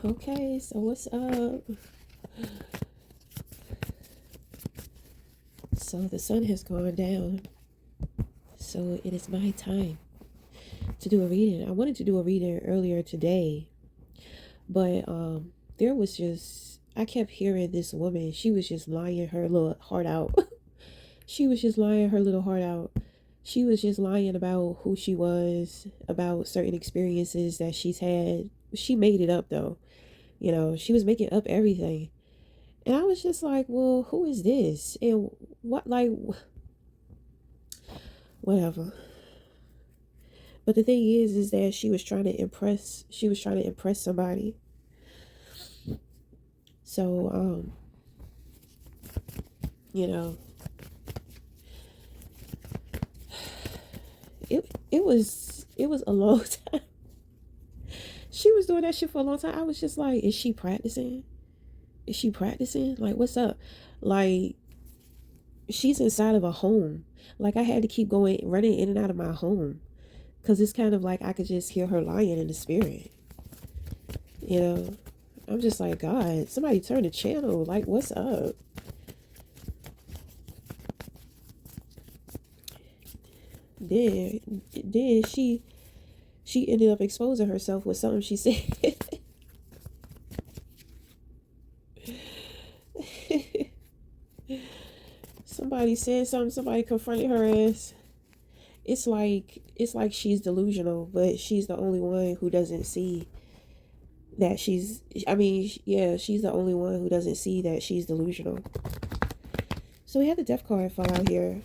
Okay, so what's up? So the sun has gone down. So it is my time to do a reading. I wanted to do a reading earlier today, but there was just I kept hearing this woman. She was just lying her little heart out. She was just lying her little heart out. She was just lying about who she was, about certain experiences that she's had. She made it up though. She was making up everything. And I was just like, well, who is this? And what, like, whatever. But the thing is that she was trying to impress somebody. So, you know, it was a long time. She was doing that shit for a long time. I was just like, is she practicing? Is she practicing? Like, what's up? Like, she's inside of a home. Like, I had to keep running in and out of my home. Because it's kind of like I could just hear her lying in the spirit. You know? I'm just like, God, somebody turn the channel. Like, what's up? Then, then she ended up exposing herself with something she said. Somebody said something. Somebody confronted her ass. It's like she's delusional, but she's the only one who doesn't see that she's. I mean, yeah, she's the only one who doesn't see that she's delusional. So we had the death card fall out here.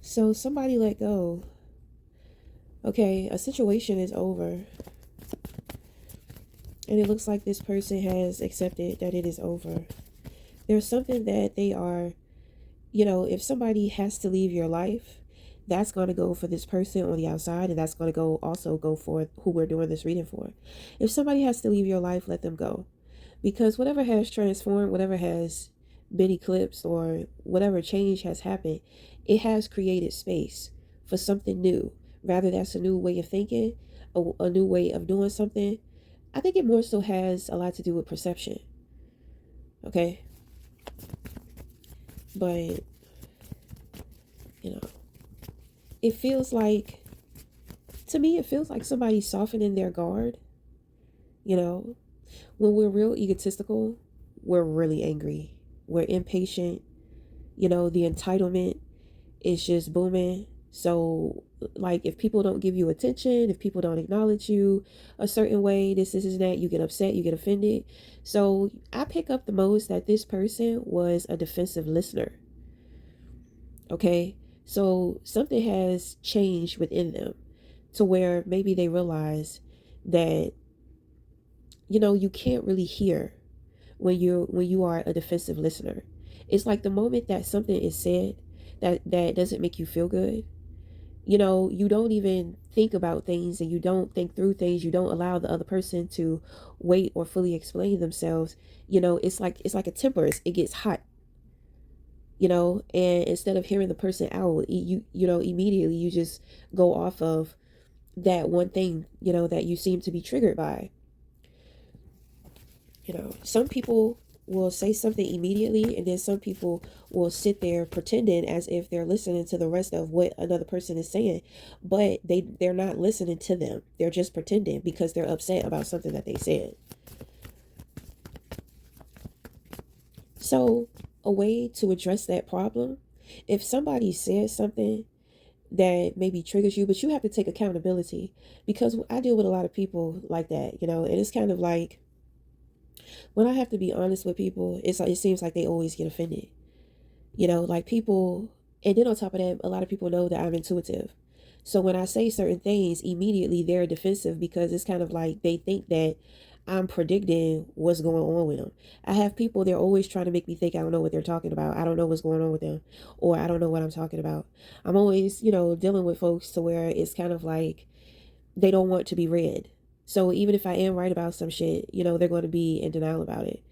So somebody let go. Okay, a situation is over. And it looks like this person has accepted that it is over. There's something that they are, if somebody has to leave your life, that's going to go for this person on the outside, and that's going to go for who we're doing this reading for. If somebody has to leave your life, let them go. Because whatever has transformed, whatever has been eclipsed, or whatever change has happened, it has created space for something new. Rather, that's a new way of thinking, a new way of doing something. I think it more so has a lot to do with perception. Okay? But, you know, it feels like, to me, it feels like somebody's softening their guard. You know, when we're real egotistical, we're really angry. We're impatient. The entitlement is just booming. So, like, if people don't give you attention, if people don't acknowledge you a certain way, this and that, you get upset, you get offended. So, I pick up the most that this person was a defensive listener. Okay? So, something has changed within them to where maybe they realize that, you can't really hear when you are a defensive listener. It's like the moment that something is said that doesn't make you feel good, you don't even think about things, and you don't think through things. You don't allow the other person to wait or fully explain themselves. It's like a temper. It gets hot, and instead of hearing the person out, immediately you just go off of that one thing, that you seem to be triggered by. Some people will say something immediately, and then some people will sit there pretending as if they're listening to the rest of what another person is saying, but they're not listening to them. They're just pretending because they're upset about something that they said. So, a way to address that problem, if somebody says something that maybe triggers you, but you have to take accountability, because I deal with a lot of people like that, and it's kind of like, when I have to be honest with people, it's like it seems like they always get offended. Like people, and then on top of that, a lot of people know that I'm intuitive. So when I say certain things, immediately they're defensive because it's kind of like they think that I'm predicting what's going on with them. I have people, they're always trying to make me think I don't know what they're talking about. I don't know what's going on with them, or I don't know what I'm talking about. I'm always, dealing with folks to where it's kind of like they don't want to be read. So even if I am right about some shit, they're going to be in denial about it.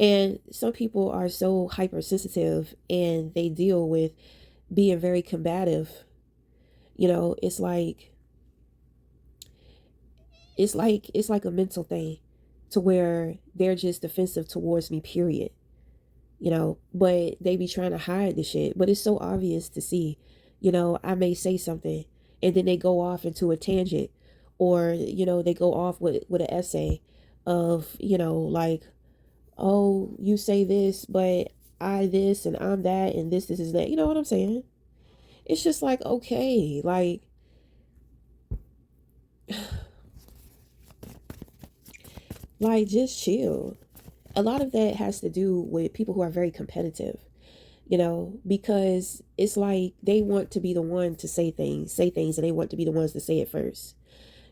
And some people are so hypersensitive and they deal with being very combative. It's like It's like a mental thing to where they're just defensive towards me, period. But they be trying to hide the shit. But it's so obvious to see. I may say something and then they go off into a tangent, or they go off with an essay of like, oh, you say this, but I this and I'm that and this is that. You know what I'm saying? It's just like, okay, like just chill. A lot of that has to do with people who are very competitive, because it's like they want to be the one to say things, and they want to be the ones to say it first.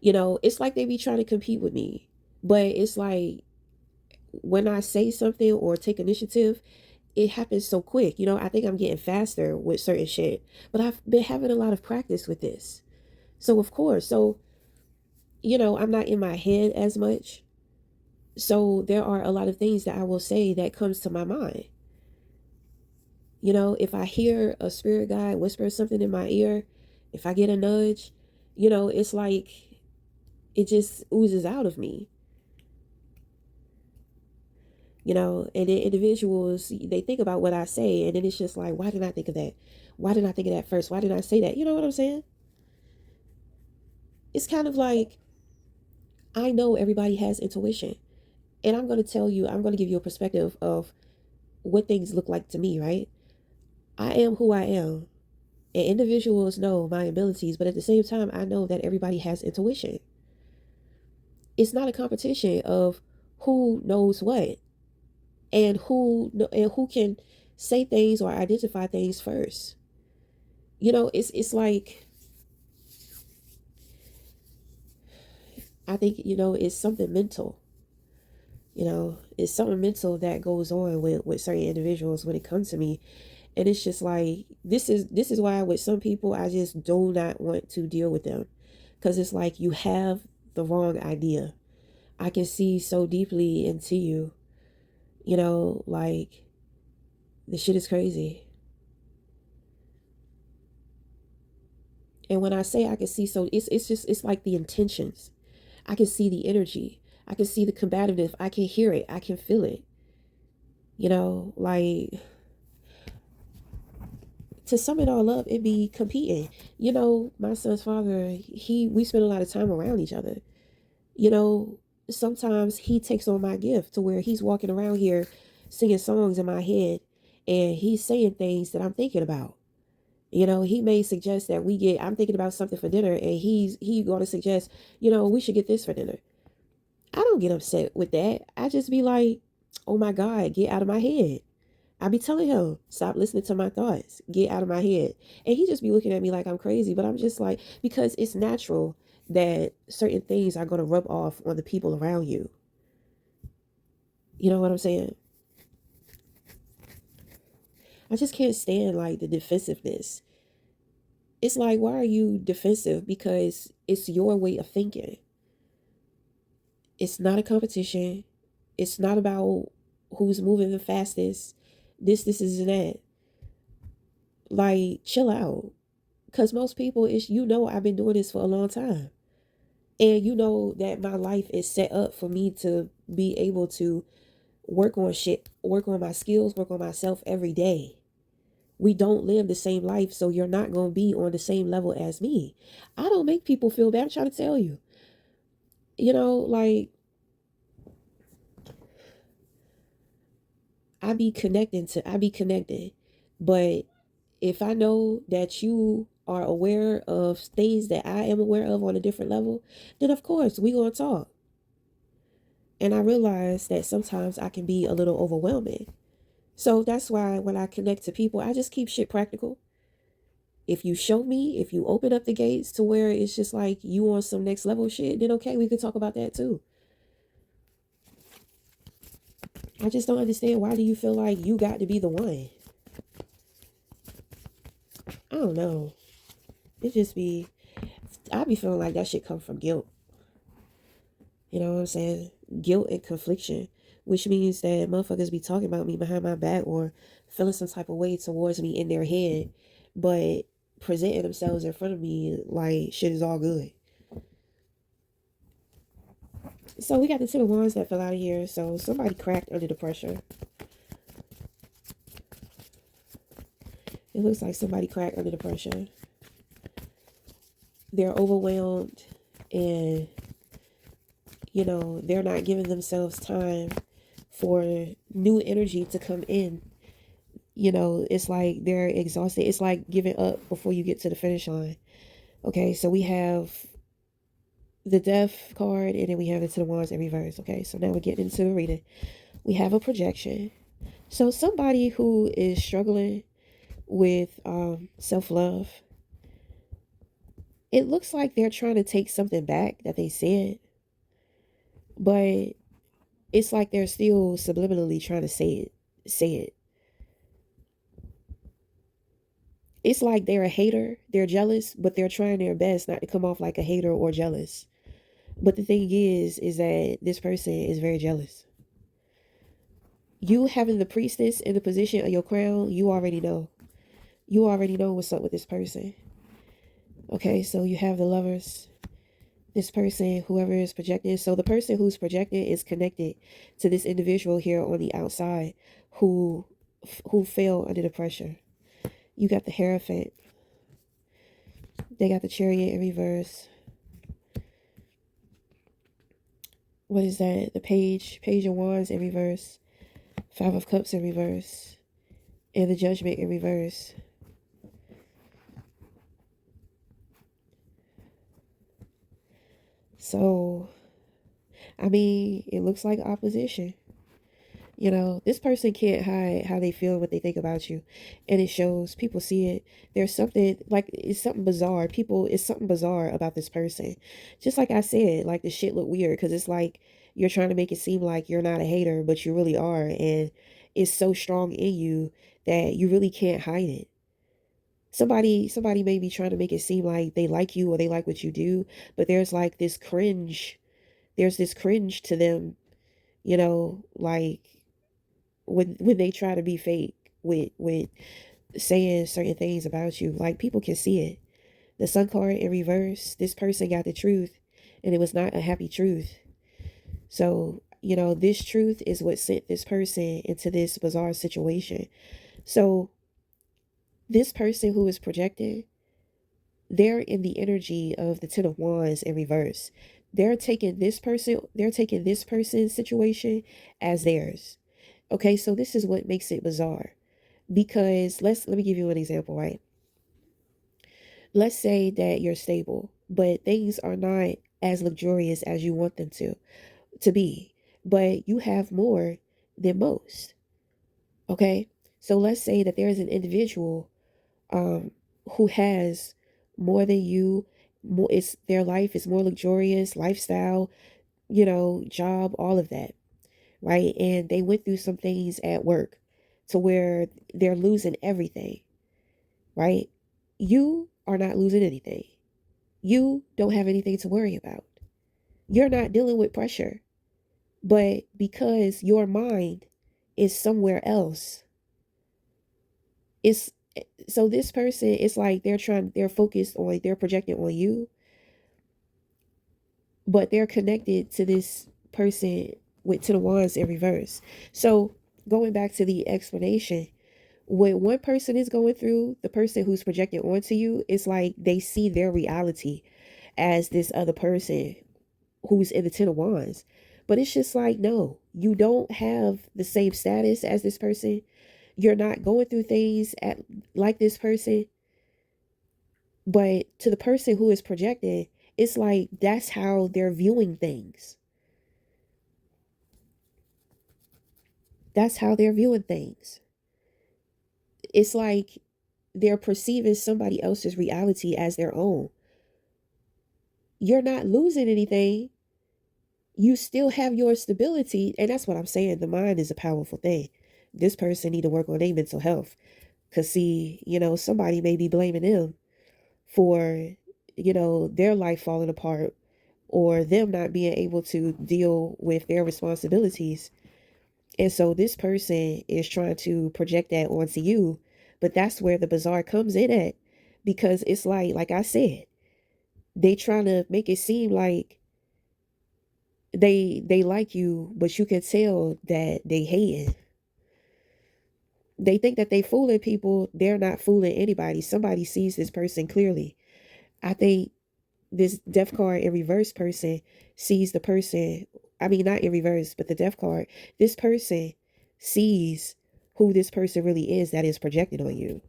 It's like they be trying to compete with me. But it's like when I say something or take initiative, it happens so quick. I think I'm getting faster with certain shit, but I've been having a lot of practice with this. So, of course, I'm not in my head as much. So, there are a lot of things that I will say that comes to my mind. If I hear a spirit guide whisper something in my ear, if I get a nudge, it's like it just oozes out of me. And the individuals, they think about what I say, and then it's just like, why didn't I think of that? Why didn't I think of that first? Why didn't I say that? You know what I'm saying? It's kind of like, I know everybody has intuition, and I'm going to give you a perspective of what things look like to me, right? I am who I am, and individuals know my abilities, but at the same time, I know that everybody has intuition. It's not a competition of who knows what, and who can say things or identify things first. It's like, I think, it's something mental. It's something mental that goes on with certain individuals when it comes to me. And it's just like, this is why with some people I just do not want to deal with them, because it's like, you have the wrong idea. I can see so deeply into you. Like, the shit is crazy. And when I say I can see, so it's like the intentions. I can see the energy. I can see the combativeness. I can hear it. I can feel it. Like, to sum it all up, it be competing. My son's father, we spend a lot of time around each other. You know, Sometimes he takes on my gift to where he's walking around here singing songs in my head, and he's saying things that I'm thinking about. He may suggest that I'm thinking about something for dinner, and he going to suggest, we should get this for dinner. I don't get upset with that. I just be like, oh my God, get out of my head. I be telling him, stop listening to my thoughts, get out of my head. And he just be looking at me like I'm crazy, but I'm just like, because it's natural that certain things are going to rub off on the people around you. You know what I'm saying? I just can't stand like the defensiveness. It's like, why are you defensive? Because it's your way of thinking. It's not a competition. It's not about who's moving the fastest. This is that. Like, chill out. Because most people, I've been doing this for a long time. And that my life is set up for me to be able to work on shit, work on my skills, work on myself every day. We don't live the same life, so you're not going to be on the same level as me. I don't make people feel bad. I'm trying to tell you. Like, I be connecting. But if I know that you are aware of things that I am aware of on a different level, then of course we gonna talk. And I realize that sometimes I can be a little overwhelming. So that's why when I connect to people, I just keep shit practical. If you show me, if you open up the gates to where it's just like you on some next level shit, then okay, we could talk about that too. I just don't understand, why do you feel like you got to be the one? I don't know. It just be, I be feeling like that shit come from guilt. You know what I'm saying? Guilt and confliction, which means that motherfuckers be talking about me behind my back or feeling some type of way towards me in their head, but presenting themselves in front of me like shit is all good. So we got the Ten of Wands that fell out of here. So somebody cracked under the pressure. It looks like somebody cracked under the pressure. They're overwhelmed and, they're not giving themselves time for new energy to come in. It's like they're exhausted. It's like giving up before you get to the finish line. Okay, so we have the Death card and then we have the Ten of Wands in reverse. Okay, so now we're getting into the reading. We have a projection. So somebody who is struggling with self-love, it looks like they're trying to take something back that they said, but it's like they're still subliminally trying to say it. It's like they're a hater, they're jealous, but they're trying their best not to come off like a hater or jealous. But the thing is that this person is very jealous. You having the Priestess in the position of your crown, you already know. You already know what's up with this person. Okay, so you have the Lovers. This person, whoever is projecting. So the person who's projecting is connected to this individual here on the outside who fell under the pressure. You got the Hierophant. They got the Chariot in reverse. What is that? The Page of Wands in reverse. Five of Cups in reverse. And the Judgment in reverse. So, I mean, it looks like opposition. This person can't hide how they feel, what they think about you. And it shows. People see it. There's something, like, it's something bizarre. It's something bizarre about this person. Just like I said, like, the shit look weird because it's like you're trying to make it seem like you're not a hater, but you really are. And it's so strong in you that you really can't hide it. Somebody may be trying to make it seem like they like you or they like what you do, but there's like this cringe. There's this cringe to them, like when they try to be fake with saying certain things about you. Like, people can see it. The Sun card in reverse, this person got the truth and it was not a happy truth. So, this truth is what sent this person into this bizarre situation. So this person who is projecting, they're in the energy of the Ten of Wands in reverse. They're taking this person's situation as theirs. Okay, so this is what makes it bizarre. Because let me give you an example, right? Let's say that you're stable, but things are not as luxurious as you want them to be, but you have more than most. Okay, so let's say that there is an individual who has more than you. More, it's their life is more luxurious, lifestyle, job, all of that, right? And they went through some things at work to where they're losing everything, right? You are not losing anything. You don't have anything to worry about. You're not dealing with pressure. But because your mind is somewhere else, it's so this person, it's like they're focused on, they're projecting on you, but they're connected to this person with Ten of Wands in reverse. So going back to the explanation, what one person is going through, the person who's projecting onto you, it's like they see their reality as this other person who's in the Ten of Wands. But it's just like, no, you don't have the same status as this person. You're not going through things like this person. But to the person who is projected, it's like that's how they're viewing things. That's how they're viewing things. It's like they're perceiving somebody else's reality as their own. You're not losing anything. You still have your stability. And that's what I'm saying. The mind is a powerful thing. This person need to work on their mental health. Because, see, somebody may be blaming them for, their life falling apart or them not being able to deal with their responsibilities. And so this person is trying to project that onto you. But that's where the bizarre comes in at. Because it's like I said, they trying to make it seem like They like you, but you can tell that they hating. They think that they fooling people. They're not fooling anybody. Somebody sees this person clearly. I think this death card in reverse person sees the person. I mean, not in reverse, but the death card. This person sees who this person really is that is projected on you.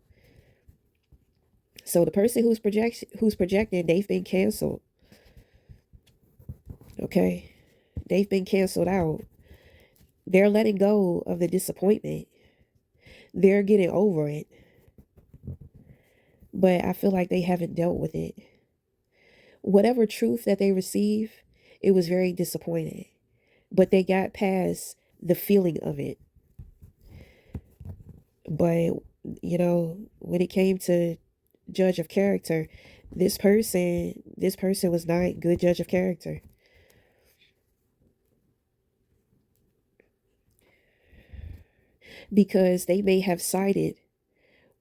So the person who's projecting, they've been canceled. Okay, they've been canceled out. They're letting go of the disappointment. They're getting over it, but I feel like they haven't dealt with it. Whatever truth that they received, it was very disappointing, but they got past the feeling of it. But when it came to judge of character, this person was not a good judge of character. Because they may have sided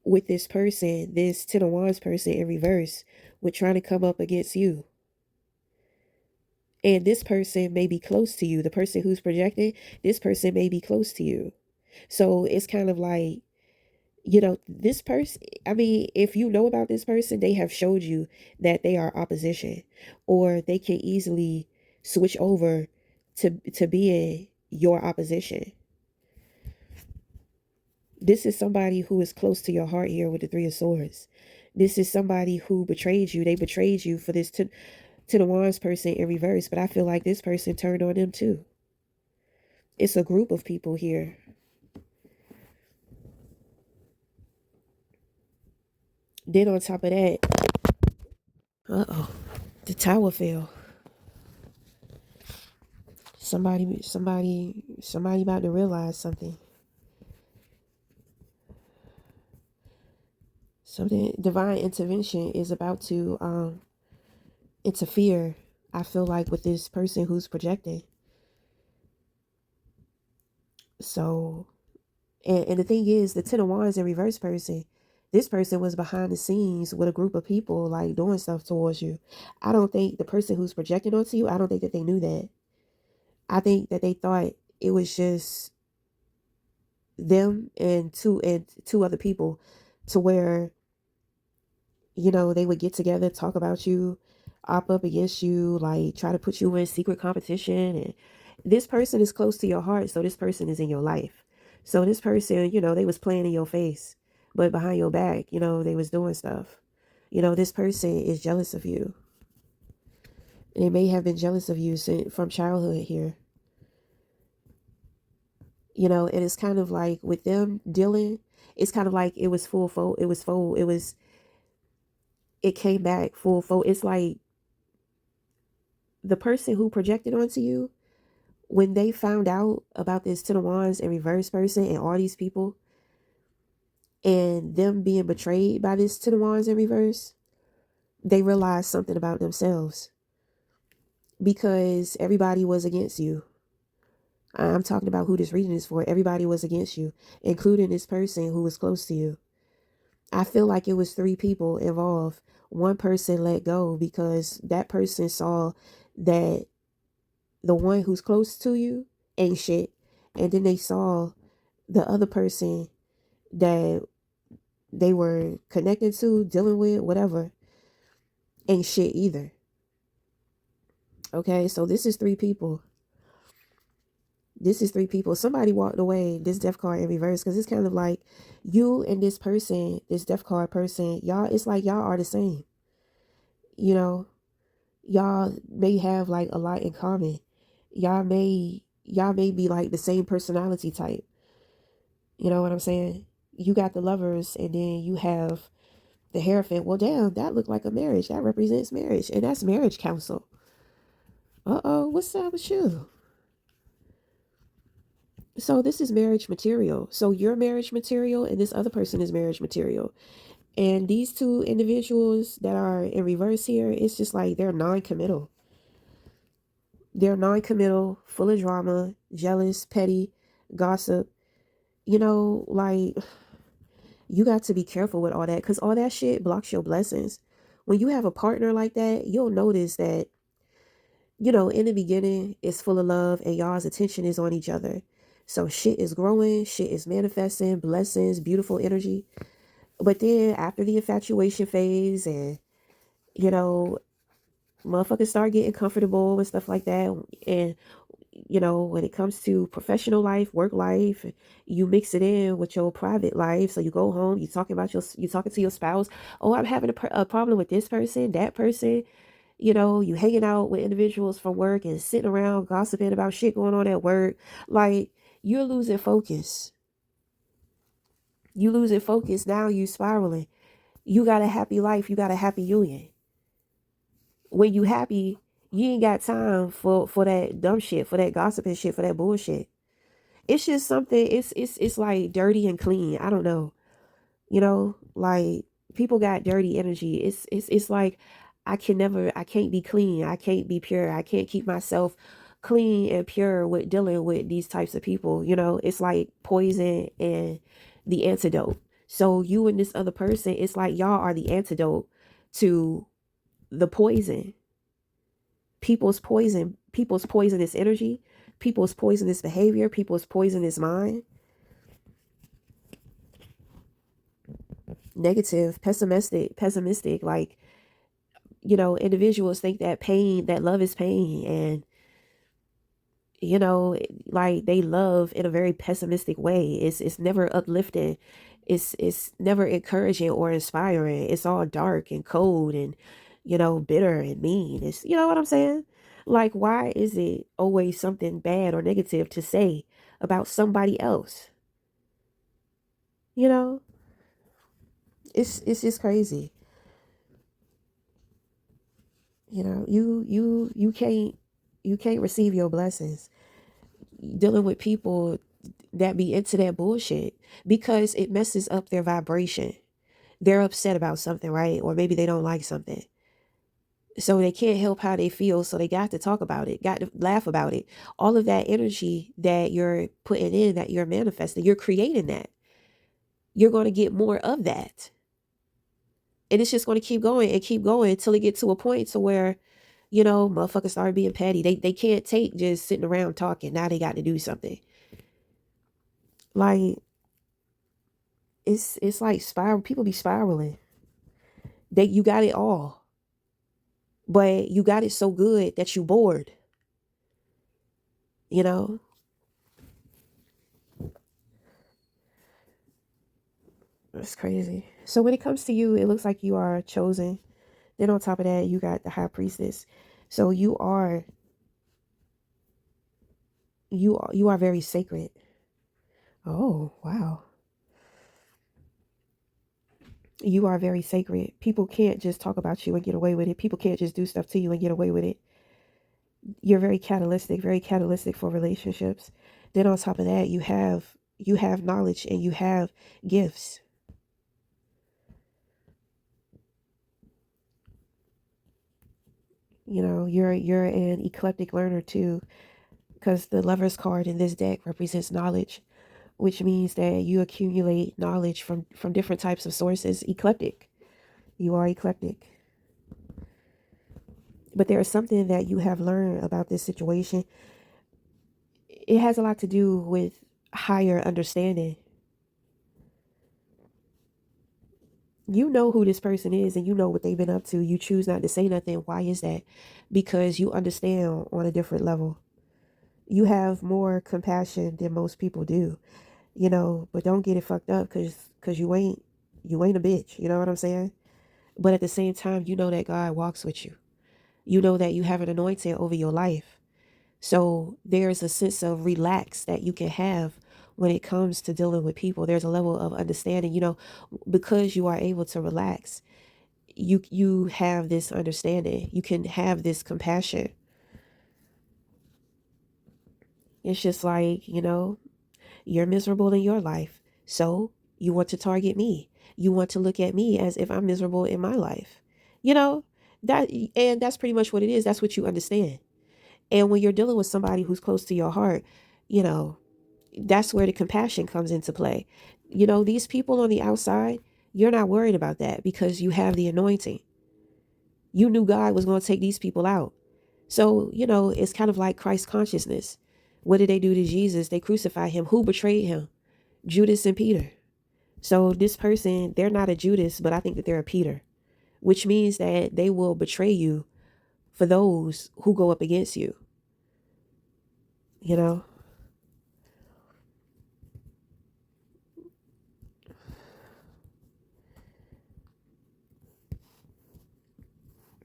with this person, this Ten of Wands person in reverse, with trying to come up against you. And this person may be close to you. The person who's projecting, this person may be close to you. So it's kind of like, this person, I mean, if you know about this person, they have showed you that they are opposition, or they can easily switch over to being your opposition. This is somebody who is close to your heart here with the Three of Swords. This is somebody who betrayed you. They betrayed you for this Ten of Wands person in reverse, but I feel like this person turned on them too. It's a group of people here. Then on top of that, the tower fell. Somebody about to realize something. Something divine intervention is about to interfere. I feel like with this person who's projecting. So, and the thing is, the Ten of Wands in reverse person, this person was behind the scenes with a group of people like doing stuff towards you. I don't think the person who's projecting onto you, I don't think that they knew that. I think that they thought it was just them and two other people, to where they would get together, talk about you, op up against you, like try to put you in secret competition. And this person is close to your heart, so this person is in your life. So this person, they was playing in your face, but behind your back, they was doing stuff. This person is jealous of you. They may have been jealous of you from childhood here. And it's kind of like with them dealing, it's kind of like it was full fold. It came back full fold. It's like the person who projected onto you, when they found out about this Ten of Wands and reverse person and all these people, and them being betrayed by this Ten of Wands in reverse, they realized something about themselves, because everybody was against you. I'm talking about who this reading is for. Everybody was against you, including this person who was close to you. I feel like it was 3 people involved. One person let go because that person saw that the one who's close to you ain't shit. And then they saw the other person that they were connected to, dealing with, whatever, ain't shit either. Okay, so this is 3 people. This is 3 people. Somebody walked away, this death card in reverse, because it's kind of like you and this person, this death card person, y'all, it's like y'all are the same. Y'all may have like a lot in common. Y'all may be like the same personality type. You know what I'm saying? You got the Lovers, and then you have the Hierophant. Well, damn, that looked like a marriage. That represents marriage, and that's marriage counsel. What's up with you? So this is marriage material. So you're marriage material, and this other person is marriage material. And these 2 individuals that are in reverse here, it's just like they're non-committal. They're non-committal, full of drama, jealous, petty, gossip. Like, you got to be careful with all that, because all that shit blocks your blessings. When you have a partner like that, you'll notice that In the beginning, it's full of love and y'all's attention is on each other. So shit is growing, shit is manifesting, blessings, beautiful energy. But then after the infatuation phase and, you know, motherfuckers start getting comfortable and stuff like that. And, when it comes to professional life, work life, you mix it in with your private life. So you go home, you talking to your spouse. Oh, I'm having a problem with this person, that person. You hanging out with individuals from work and sitting around gossiping about shit going on at work. Like, you're losing focus. You losing focus. Now you spiraling. You got a happy life. You got a happy union. When you happy, you ain't got time for that dumb shit, for that gossiping shit, for that bullshit. It's just something. It's like dirty and clean. I don't know. Like, people got dirty energy. It's like I can't be clean. I can't be pure. I can't keep myself clean and pure with dealing with these types of people. It's like poison and the antidote. So you and this other person, it's like y'all are the antidote to the poison. People's poisonous energy, people's poisonous behavior, people's poisonous mind. Negative, pessimistic, like, individuals think that love is pain, and like, they love in a very pessimistic way. It's never uplifting. It's never encouraging or inspiring. It's all dark and cold and, bitter and mean. It's, you know what I'm saying? Like, why is it always something bad or negative to say about somebody else? You know, it's just crazy. You can't receive your blessings dealing with people that be into that bullshit, because it messes up their vibration. They're upset about something, right? Or maybe they don't like something. So they can't help how they feel. So they got to talk about it, got to laugh about it. All of that energy that you're putting in, that you're manifesting, you're creating that. You're going to get more of that. And it's just going to keep going and keep going until it gets to a point to where, motherfuckers start being petty. They can't take just sitting around talking. Now they got to do something. Like, it's like spiral. People be spiraling. You got it all, but you got it so good that you bored. You know, it's crazy. So when it comes to you, it looks like you are chosen. Then on top of that, you got the high priestess. So you are very sacred. Oh, wow. You are very sacred. People can't just talk about you and get away with it. People can't just do stuff to you and get away with it. You're very catalytic for relationships. Then on top of that, you have knowledge and you have gifts. You're an eclectic learner too, because the Lover's card in this deck represents knowledge, which means that you accumulate knowledge from different types of sources. Eclectic. You are eclectic. But there is something that you have learned about this situation. It has a lot to do with higher understanding. You know who this person is and you know what they've been up to. You choose not to say nothing. Why is that? Because you understand on a different level. You have more compassion than most people do. But don't get it fucked up, because you ain't a bitch. You know what I'm saying? But at the same time, you know that God walks with you. You know that you have an anointing over your life. So there's a sense of relax that you can have when it comes to dealing with people. There's a level of understanding, because you are able to relax. You have this understanding. You can have this compassion. It's just like, you're miserable in your life. So you want to target me. You want to look at me as if I'm miserable in my life. You know, and that's pretty much what it is. That's what you understand. And when you're dealing with somebody who's close to your heart, you know, that's where the compassion comes into play. These people on the outside, you're not worried about that because you have the anointing. You knew God was going to take these people out. So, it's kind of like Christ consciousness. What did they do to Jesus? They crucified him. Who betrayed him? Judas and Peter. So this person, they're not a Judas, but I think that they're a Peter, which means that they will betray you for those who go up against you, you know?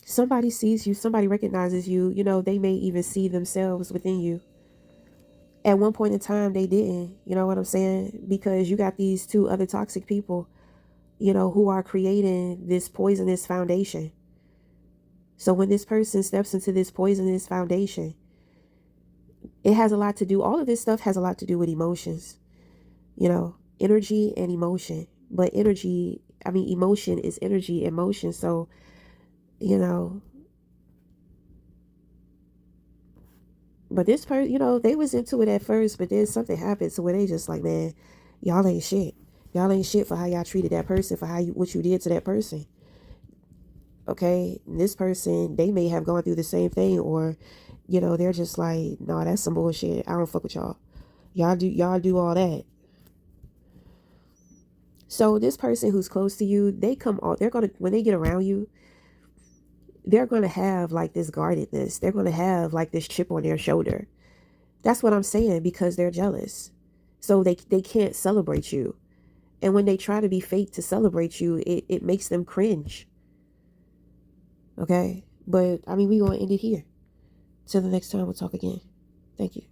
Somebody sees you, somebody recognizes you, they may even see themselves within you. At one point in time, they didn't, you know what I'm saying? Because you got these two other toxic people, who are creating this poisonous foundation. So when this person steps into this poisonous foundation, it has a lot to do, all of this stuff has a lot to do with emotions, energy and emotion. But emotion is energy and motion. So, but this person, they was into it at first, but then something happened to where they just like, man, y'all ain't shit. Y'all ain't shit for how y'all treated that person, for what you did to that person. Okay, and this person, they may have gone through the same thing, or, they're just like, no, that's some bullshit. I don't fuck with y'all. Y'all do all that. So this person who's close to you, they're gonna, when they get around you, they're gonna have like this guardedness. They're gonna have like this chip on their shoulder. That's what I'm saying, because they're jealous. So they can't celebrate you. And when they try to be fake to celebrate you, it makes them cringe. Okay? But we gonna end it here. Till the next time, we'll talk again. Thank you.